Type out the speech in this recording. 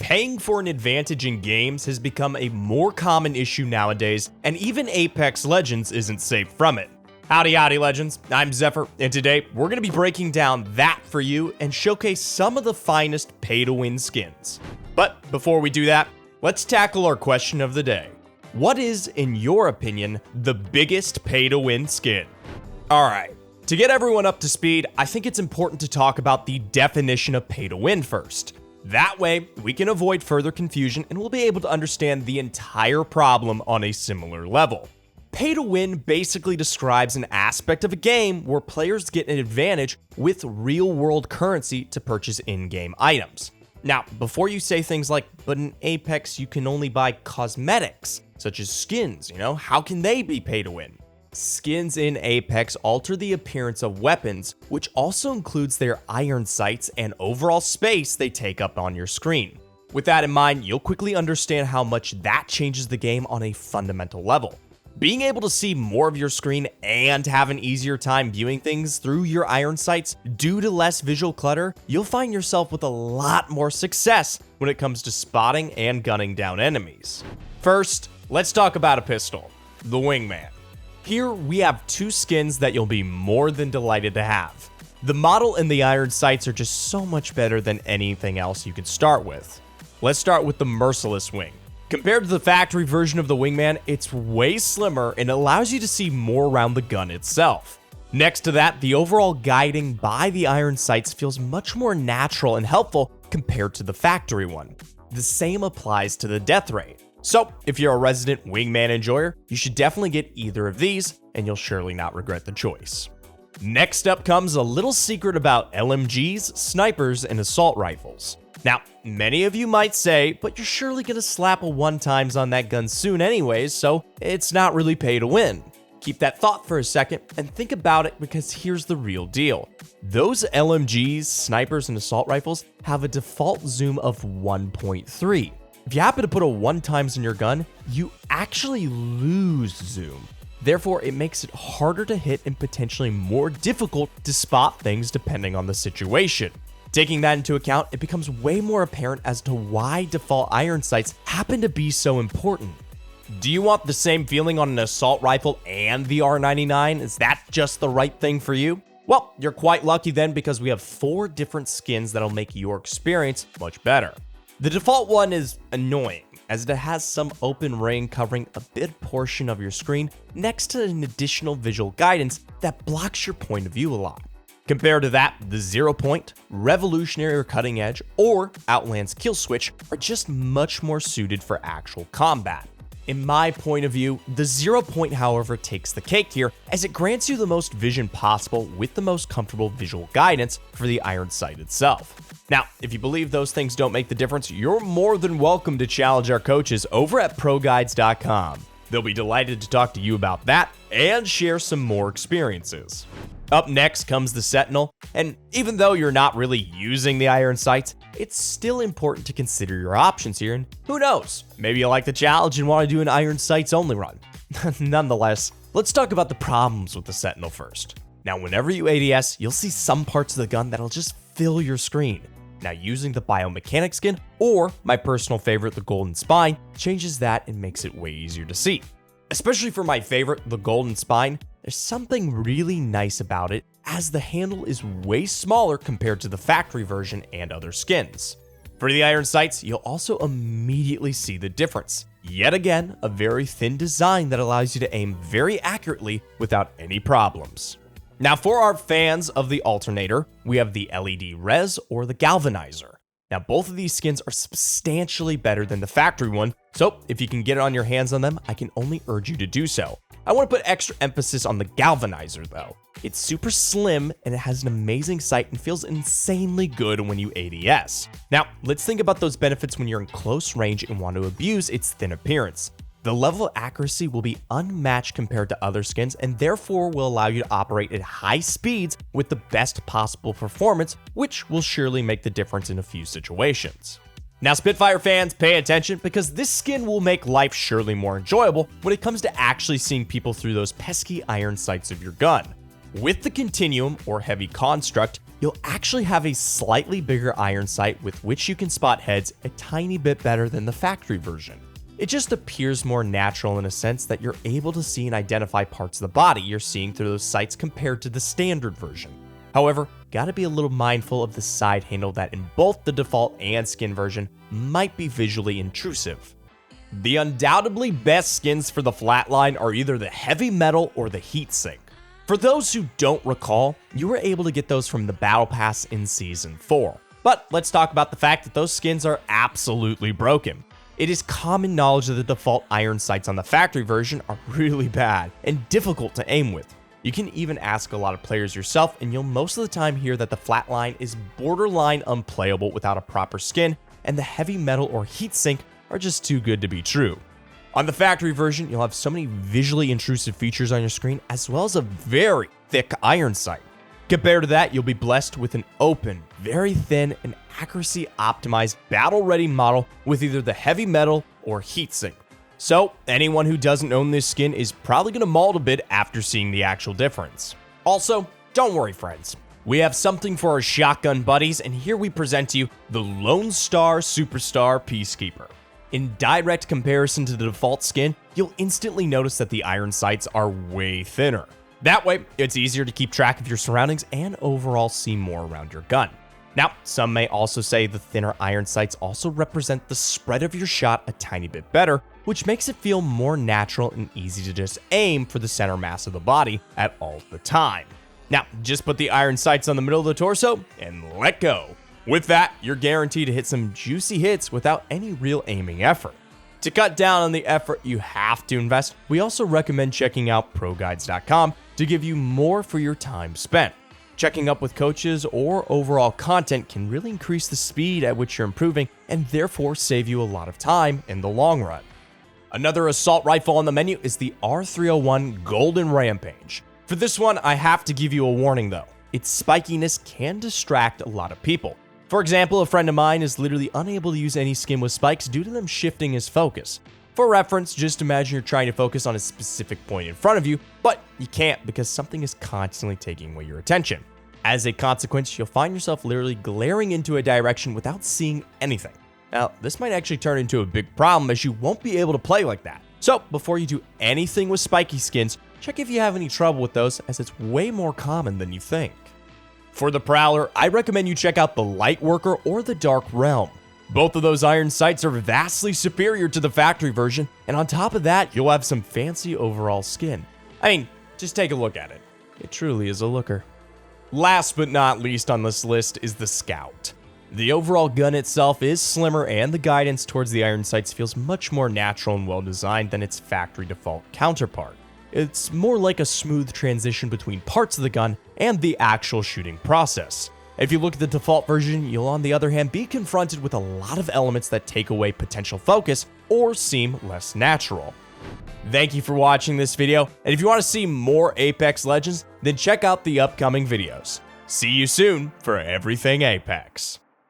Paying for an advantage in games has become a more common issue nowadays, and even Apex Legends isn't safe from it. Howdy Legends, I'm Zephyr, and today we're going to be breaking down that for you and showcase some of the finest pay-to-win skins. But before we do that, let's tackle our question of the day. What is, in your opinion, the biggest pay-to-win skin? Alright, to get everyone up to speed, I think it's important to talk about the definition of pay-to-win first. That way, we can avoid further confusion and we'll be able to understand the entire problem on a similar level. Pay-to-win basically describes an aspect of a game where players get an advantage with real-world currency to purchase in-game items. Now, before you say things like, but in Apex you can only buy cosmetics, such as skins, how can they be pay-to-win? Skins in Apex alter the appearance of weapons, which also includes their iron sights and overall space they take up on your screen. With that in mind, you'll quickly understand how much that changes the game on a fundamental level. Being able to see more of your screen and have an easier time viewing things through your iron sights due to less visual clutter, you'll find yourself with a lot more success when it comes to spotting and gunning down enemies. First, let's talk about a pistol, the Wingman. Here we have two skins that you'll be more than delighted to have. The model and the iron sights are just so much better than anything else you could start with. Let's start with the Merciless Wing. Compared to the factory version of the Wingman, it's way slimmer and allows you to see more around the gun itself. Next to that, the overall guiding by the iron sights feels much more natural and helpful compared to the factory one. The same applies to the death rate. So, if you're a resident Wingman enjoyer, you should definitely get either of these, and you'll surely not regret the choice. Next up comes a little secret about LMGs, snipers, and assault rifles. Now, many of you might say, but you're surely gonna slap a 1x on that gun soon anyways, so it's not really pay to win. Keep that thought for a second and think about it, because here's the real deal. Those LMGs, snipers, and assault rifles have a default zoom of 1.3. If you happen to put a 1x in your gun, you actually lose zoom. Therefore, it makes it harder to hit and potentially more difficult to spot things depending on the situation. Taking that into account, it becomes way more apparent as to why default iron sights happen to be so important. Do you want the same feeling on an assault rifle and the R99? Is that just the right thing for you? Well, you're quite lucky then, because we have 4 different skins that'll make your experience much better. The default one is annoying, as it has some open ring covering a big portion of your screen next to an additional visual guidance that blocks your point of view a lot. Compared to that, the 0 Point, Revolutionary or Cutting Edge, or Outland's Kill Switch are just much more suited for actual combat. In my point of view, the 0 Point, however, takes the cake here, as it grants you the most vision possible with the most comfortable visual guidance for the iron sight itself. Now, if you believe those things don't make the difference, you're more than welcome to challenge our coaches over at ProGuides.com. They'll be delighted to talk to you about that and share some more experiences. Up next comes the Sentinel, and even though you're not really using the iron sights, it's still important to consider your options here, and who knows, maybe you like the challenge and want to do an iron sights only run. Nonetheless, let's talk about the problems with the Sentinel first. Now, whenever you ADS, you'll see some parts of the gun that'll just fill your screen. Now, using the biomechanic skin, or my personal favorite, the golden spine, changes that and makes it way easier to see. Especially for my favorite, the golden spine, there's something really nice about it, as the handle is way smaller compared to the factory version and other skins. For the iron sights, you'll also immediately see the difference. Yet again, a very thin design that allows you to aim very accurately without any problems. Now, for our fans of the Alternator, we have the LED Res or the Galvanizer. Now, both of these skins are substantially better than the factory one, so if you can get on your hands on them, I can only urge you to do so. I want to put extra emphasis on the Galvanizer though. It's super slim and it has an amazing sight and feels insanely good when you ADS. Now, let's think about those benefits when you're in close range and want to abuse its thin appearance. The level of accuracy will be unmatched compared to other skins, and therefore will allow you to operate at high speeds with the best possible performance, which will surely make the difference in a few situations. Now, Spitfire fans, pay attention, because this skin will make life surely more enjoyable when it comes to actually seeing people through those pesky iron sights of your gun. With the Continuum or Heavy Construct, you'll actually have a slightly bigger iron sight with which you can spot heads a tiny bit better than the factory version. It just appears more natural in a sense that you're able to see and identify parts of the body you're seeing through those sights compared to the standard version. However, gotta be a little mindful of the side handle that in both the default and skin version might be visually intrusive. The undoubtedly best skins for the Flatline are either the heavy metal or the heatsink. For those who don't recall, you were able to get those from the Battle Pass in Season 4. But let's talk about the fact that those skins are absolutely broken. It is common knowledge that the default iron sights on the factory version are really bad and difficult to aim with. You can even ask a lot of players yourself and you'll most of the time hear that the Flatline is borderline unplayable without a proper skin, and the heavy metal or heatsink are just too good to be true. On the factory version, you'll have so many visually intrusive features on your screen as well as a very thick iron sight. Compared to that, you'll be blessed with an open, very thin, and accuracy optimized battle-ready model with either the heavy metal or heatsink. So, anyone who doesn't own this skin is probably going to maul a bit after seeing the actual difference. Also, don't worry friends, we have something for our shotgun buddies, and here we present to you the Lone Star Superstar Peacekeeper. In direct comparison to the default skin, you'll instantly notice that the iron sights are way thinner. That way, it's easier to keep track of your surroundings and overall see more around your gun. Now, some may also say the thinner iron sights also represent the spread of your shot a tiny bit better, which makes it feel more natural and easy to just aim for the center mass of the body at all the time. Now, just put the iron sights on the middle of the torso and let go. With that, you're guaranteed to hit some juicy hits without any real aiming effort. To cut down on the effort you have to invest, we also recommend checking out ProGuides.com to give you more for your time spent. Checking up with coaches or overall content can really increase the speed at which you're improving and therefore save you a lot of time in the long run. Another assault rifle on the menu is the R-301 Golden Rampage. For this one, I have to give you a warning though. Its spikiness can distract a lot of people. For example, a friend of mine is literally unable to use any skin with spikes due to them shifting his focus. For reference, just imagine you're trying to focus on a specific point in front of you, but you can't because something is constantly taking away your attention. As a consequence, you'll find yourself literally glaring into a direction without seeing anything. Now, this might actually turn into a big problem as you won't be able to play like that. So, before you do anything with spiky skins, check if you have any trouble with those, as it's way more common than you think. For the Prowler, I recommend you check out the Lightworker or the Dark Realm. Both of those iron sights are vastly superior to the factory version, and on top of that, you'll have some fancy overall skin. I mean, just take a look at it. It truly is a looker. Last but not least on this list is the Scout. The overall gun itself is slimmer and the guidance towards the iron sights feels much more natural and well designed than its factory default counterpart. It's more like a smooth transition between parts of the gun and the actual shooting process. If you look at the default version, you'll on the other hand be confronted with a lot of elements that take away potential focus or seem less natural. Thank you for watching this video, and if you want to see more Apex Legends, then check out the upcoming videos. See you soon for everything Apex.